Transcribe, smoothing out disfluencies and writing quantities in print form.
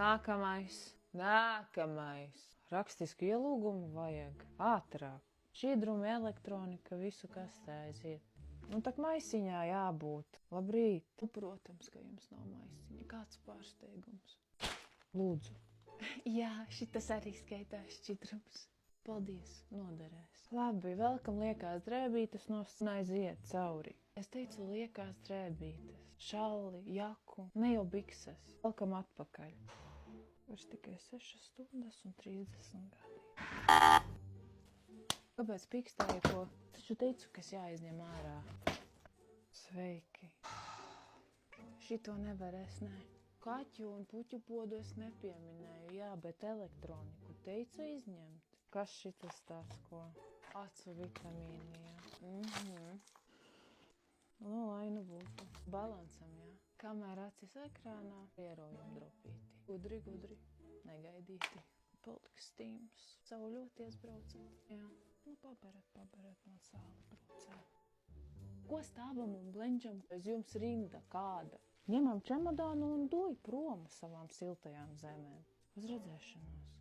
Nākamais. Rakstisku ielūgumu vajag. Ātrāk. Šķidrumi, elektronika, visu kastē aiziet. Nu, tak maisiņā jābūt. Labrīt. Nu, protams, ka jums nav maisiņa. Kāds pārsteigums? Lūdzu. Jā, šitas arī skaitās šķidrums. Paldies, noderēs. Labi, velkam liekās drēbītes un aiziet cauri. Es teicu liekās drēbītes. Šalli, jaku, ne jau bikses. Velkam atpakaļ. Vairs tikai 6 stundas un 30 gadi. Kāpēc pikstēju ko? Taču teicu, kas jāizņem ārā. Sveiki. Šito nevarēs, ne. Kaķu un puķu podu es nepieminēju, jā, bet elektroniku teicu izņemt. Kas šitas tāds, ko? Acu vitamīni, jā. Nu, lai nu būtu. Balansam, jā. Kamēr acis ekrānā, ierojam dropīti. Gudri, gudri, negaidīti. Polikstīms. Sauļoties braucot, jā. Nu, paberēt no sāla braucēt. Ko stāvam un blenģam, aiz jums rinda kāda? Ņemam čemodānu un doju prom savām siltajām zemēm. Uz redzēšanos.